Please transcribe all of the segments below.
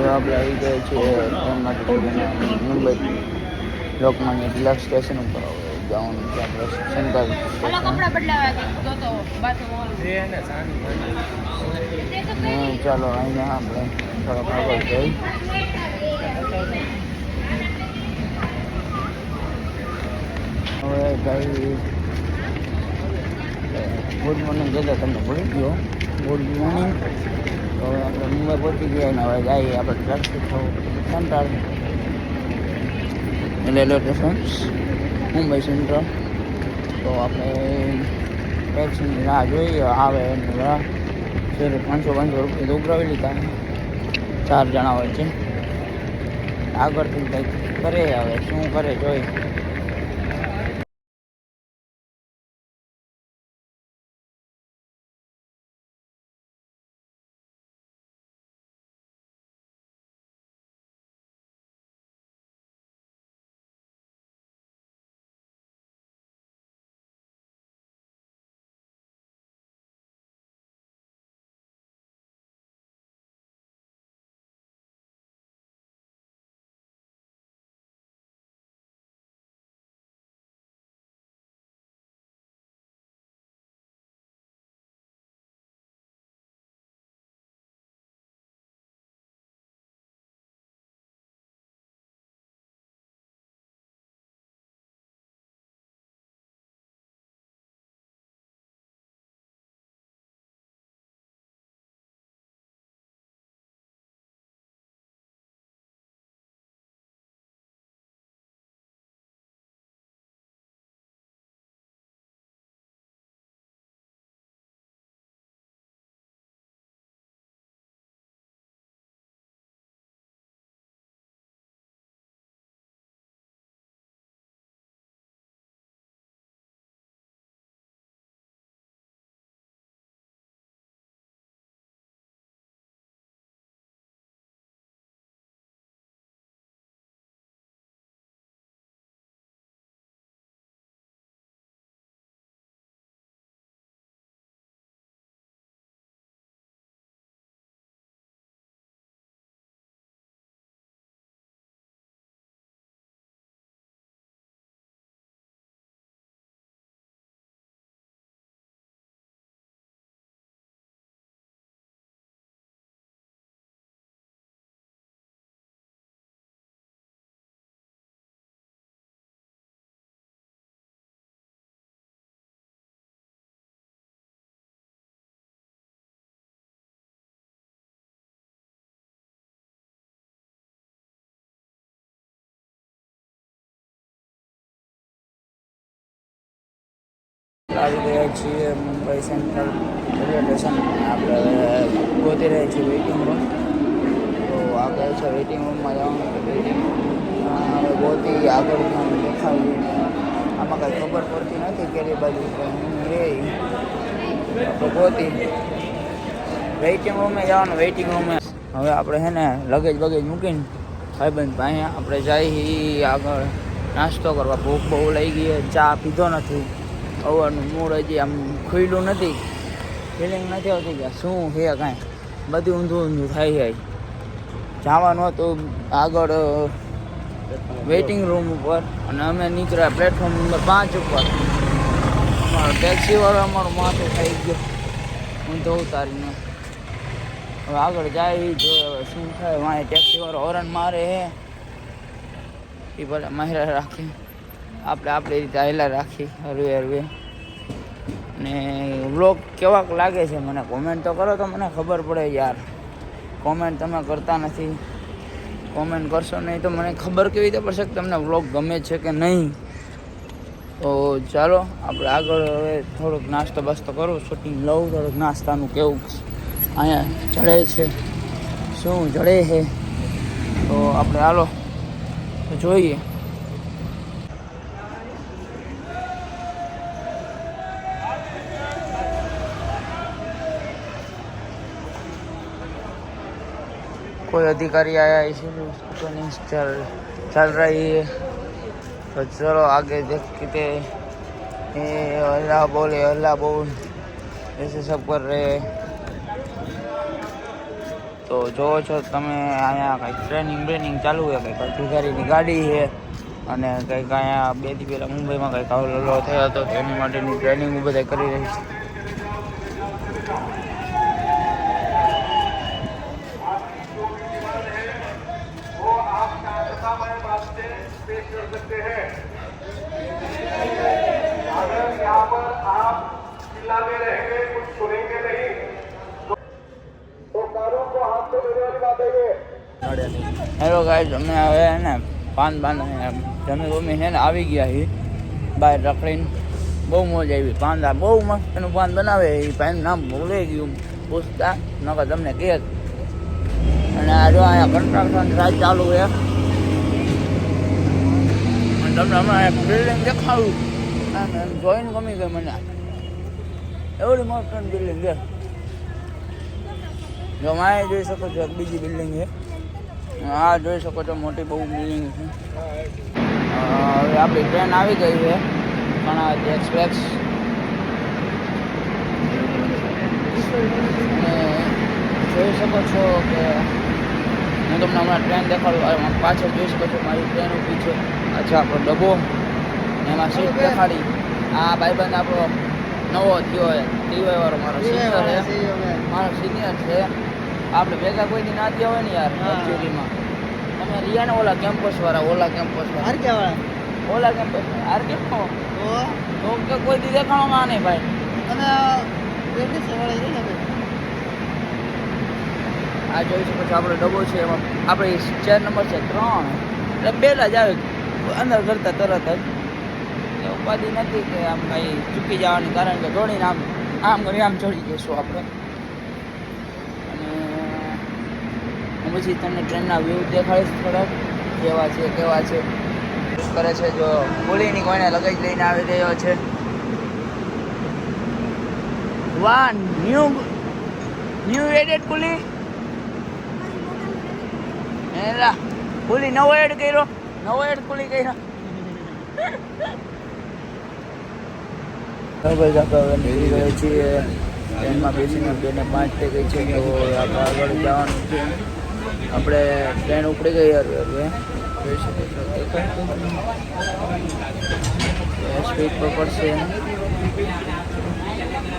આપણે આવી ગયા છીએ ટ્રેનમાંથી મુંબઈ લોકમાન્ય તિલક સ્ટેશન ઉપર જવાનું છે આપણે સેન્ટ્રલ ચાલો અહીંયા આપણે થોડોક આગળ જઈ હવે ભાઈ ગુડ મોર્નિંગ કહેતા તમને ભૂલી ગયો ગુડ મોર્નિંગ. તો હવે આપણે મુંબઈ પહોંચી ગયા ને હવે જઈએ આપણે ટ્રેક્સી થવું central railway station Mumbai central. તો આપણે ટેક્સીની રાહ જોઈએ આવે એની રાહ 500 રૂપિયા ઉઘરાવી લીધા 4 જણા હોય છે. આગળથી કંઈક કરે હવે શું કરે જોઈ. આવી ગયા છીએ મુંબઈ સેન્ટ્રલ રેલવે સ્ટેશન. આપણે ગોતી રહ્યા છીએ વેઇટિંગ રૂમ. તો આગળ છે વેઇટિંગ રૂમમાં જવાનું. વેઇટિંગ હવે ગોતી આગળ દેખાવી આમાં કાંઈ ખબર પડતી નથી કેરી બાજુ રે આપણે ગોતી વેઇટિંગ રૂમે જવાનું. વેઇટિંગ રૂમે હવે આપણે છે ને લગેજ બગેજ મૂકીને ભાઈબંધ અહીંયા આપણે જઈએ આગળ નાસ્તો કરવા. ભૂખ બહુ લઈ ગઈ, ચા પીધો નથી, સવારનું મૂળ હજી આમ ખુલ્લું નથી, ફિલિંગ નથી આવતી કે શું છે કાંઈ, બધું ઊંધું ઊંધું થાય જાય. જવાનું હતું આગળ વેઇટિંગ રૂમ ઉપર અને અમે નીકળ્યા પ્લેટફોર્મ નંબર 5 ઉપર. અમારો ટેક્સીવાળો અમારું માથું થઈ ગયો ઊંધો ઉતારીને. હવે આગળ જાય જો હવે શું થાય. વાંહે ટેક્સીવાળો હોરન મારે હે એ ભલે માહિરા રાખે, આપણે આપણી રીતે હાઈલા રાખી હરવે હરવે. ને વ્લોગ કેવાક લાગે છે મને કોમેન્ટ તો કરો તો મને ખબર પડે યાર. કોમેન્ટ તમે કરતા નથી, કોમેન્ટ કરશો નહીં તો મને ખબર કેવી રીતે પડશે કે તમને વ્લોગ ગમે છે કે નહીં. તો ચાલો આપણે આગળ હવે થોડુંક નાસ્તો બાસ્તો કરું, શૂટિંગ લઉં થોડુંક નાસ્તાનું કેવું અહીંયા જડે છે, શું જડે છે. તો આપણે હાલો જોઈએ. कोई अधिकारी आया इसीलिए शूटिंग चल रही है. तो चलो आगे देखते अल्लाह बोल ऐसे सब कर रहे हैं. તો જોવો છો તમે અહીંયા કંઈક ટ્રેનિંગ ચાલુ છે, કંઈક અધિકારીની ગાડી છે અને કંઈક અહીંયા 2 દી પહેલાં મુંબઈમાં કંઈક હલ્લો થયો હતો તેની માટેની ટ્રેનિંગ બધા કરી રહી છે. હેલો ગાઈઝ, અમે હવે ને પાન જમી છે ને આવી ગયા છીએ બહાર રખડીને. બહુ મોજ આવી. પાંદા બહુ મસ્ત એનું પાન બનાવે. એ પાન નામ ભૂલાઈ ગયું પૂછતા નકર તમને કહે. અને આ જો અહીંયા કન્સ્ટ્રક્શન રાજ ચાલુ છે અને તમને હમણાં એક બિલ્ડિંગ દેખાડું. જોઈને ગમી ગઈ મને. એવડી મસ્ત બિલ્ડિંગ છે. જો માએ જોઈ શકો છો એક બીજી બિલ્ડિંગ છે. આ જોઈ શકો છો મોટી બહુ બિલ્ડિંગ છે. હવે આપણી ટ્રેન આવી ગઈ છે કર્ણાવતી એક્સપ્રેસ. અને જોઈ શકો છો કે હું તમને હમણાં ટ્રેન દેખાડું. પાછળ જોઈ શકો છો મારી ટ્રેન ઊભી છે. અચ્છા, આપણો ડબ્બો એમાં સીટ દેખાડી. આ ભાઈબંધ આપણો નવો થયો હોય ટીવાય વાળો મારો સિનિયર છે. આપણે ભેગા કોઈ દી ના થયા હોય ને યાર એકચ્યુઅલીમાં. તમે રિયા ને ઓલા કેમ્પસ વાળા ઓલા કેમ્પસ આર કેમ તો કે કોઈ દી દેખાણોમાં નહીં ભાઈ. અને આ જોઈ શકો છો આપણો ડબ્બો છે. એમાં આપણી ચેર નંબર છે 3. એટલે પહેલાં જ આવે અંદર કરતા તરત જ ઉપાધિ નથી કે આમ કંઈ ચૂકી જવાની, કારણ કે દોડીને આમ કરી આમ ચડી જઈશું આપણે. અને પછી તમને ટ્રેનના વ્યૂ દેખાડીશ થોડાક કેવા છે કરે છે. જો કુલીની કોઈને લગેજ લઈને આવી રહ્યો છે. વાહ, ન્યૂ એડેડ કુલી. એલા કુલી નવો એડ કુલી કર્યો. હવે આપણે નીકળી ગયા છીએ. ટ્રેનમાં બેસીને 2:05 થઈ ગઈ છે. તો આપણે આગળ જવાનું છે. આપણે ટ્રેન ઉપડી ગઈ હવે જોઈ શકો છો. સ્પીડ પર પડશે.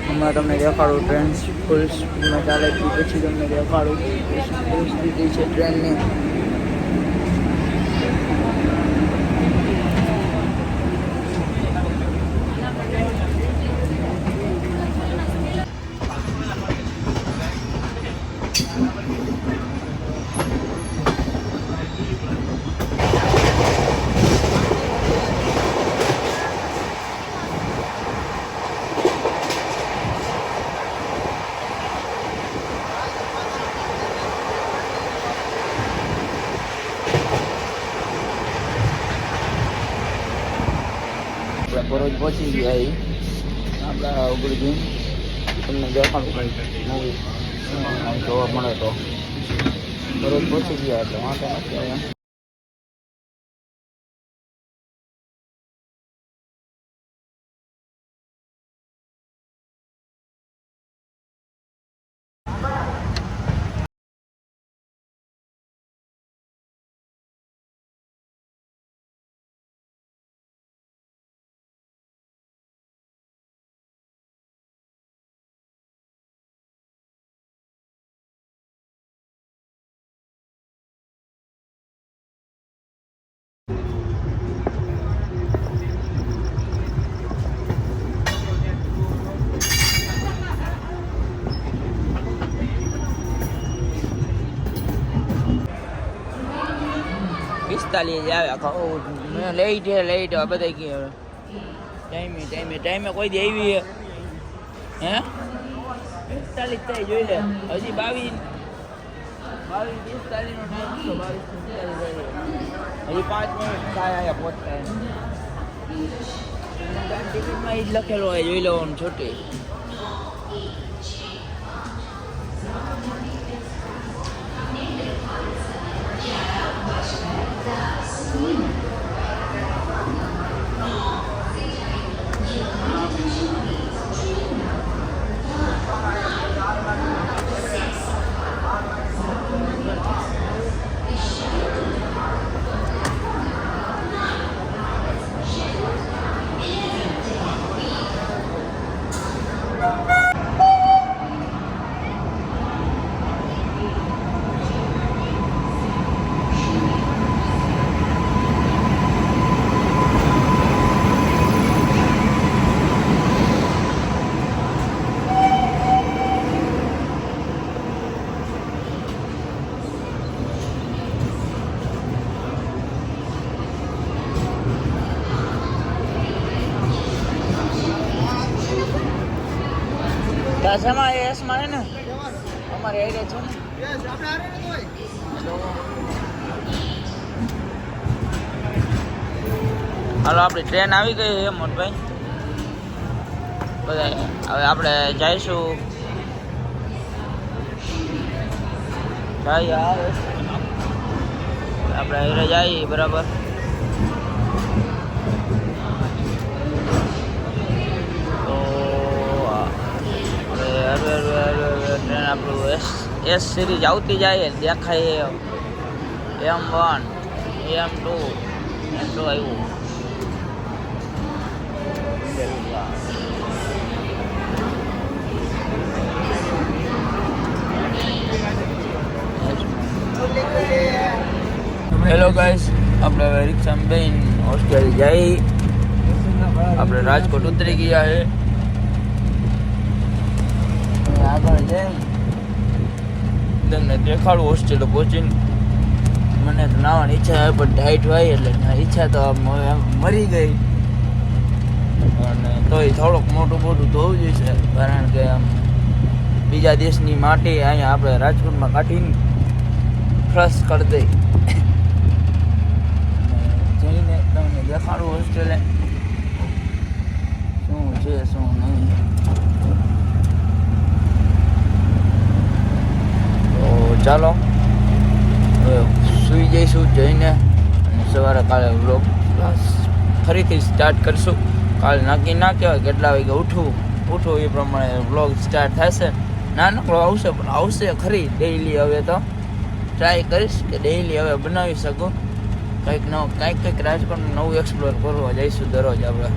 હમણાં તમને દેખાડું ટ્રેન ફૂલ સ્પીડમાં ચાલે છે. પછી તમને દેખાડું સ્થિતિ છે ટ્રેનની. બરોજ પહોંચી ગયા. આપણા ઉગડી તમને દેખાડું કંઈ મૂવી જોવા મળે તો. બરોજ પહોંચી ગયા એટલે વાંધો નથી આવ્યા. પિસ્તાલીસ આવે લેટ હવે બધા કે ટાઈમે કોઈ દી આવી હે 45 થાય જોઈ લે. હજી 22 45 નો ટાઈમ છે. 22 હજી 5 મિનિટ થાય અહીંયા પહોંચતા. ટિકિટમાં એ જ લખેલો હોય, જોઈ લેવાનું છોટી. શેમાં એસમાં હે ને અમારે એરિયા છે ને હાલો આપણી ટ્રેન આવી ગઈ છે મોટભાઈ બધા હવે આપણે જઈશું આવે આપણે હીરે જઈએ બરાબર તો ટ્રેન આપણું એસ સિરીઝ આવતી જાય દેખાય M1 M2 આવ્યું હેલો ગાઈસ આપણે હવે રિક્ષામાં બેહીને હોસ્ટેલ જઈ આપણે રાજકોટ ઉતરી ગયા છે આગળ જઈ તમને દેખાડું હોસ્ટેલ પહોંચીને મને તો નાવાની ઈચ્છા હોય પણ ટાઈટ હોય એટલે ઈચ્છા તો મરી ગઈ અને તોય થોડુંક મોટું ધોવું જોઈશે કારણ કે આમ બીજા દેશની માટી અહીંયા આપણે રાજકોટમાં કાઢીને ફ્રશ કરી દઈ જઈને તમને દેખાડું હોસ્ટેલે શું છે શું નહીં તો ચાલો હવે સૂઈ જઈશું જઈને અને સવારે કાલે વ્લોગ ફરીથી સ્ટાર્ટ કરશું કાલે નક્કી ના કહેવાય કેટલા વાગે ઉઠવું એ પ્રમાણે વ્લોગ સ્ટાર્ટ થશે નાનકડો આવશે પણ આવશે ખરી ડેઈલી હવે તો ટ્રાય કરીશ કે ડેઈલી હવે બનાવી શકું કંઈક રાજકોટનું નવું એક્સપ્લોર કરવા જઈશું દરરોજ આપણે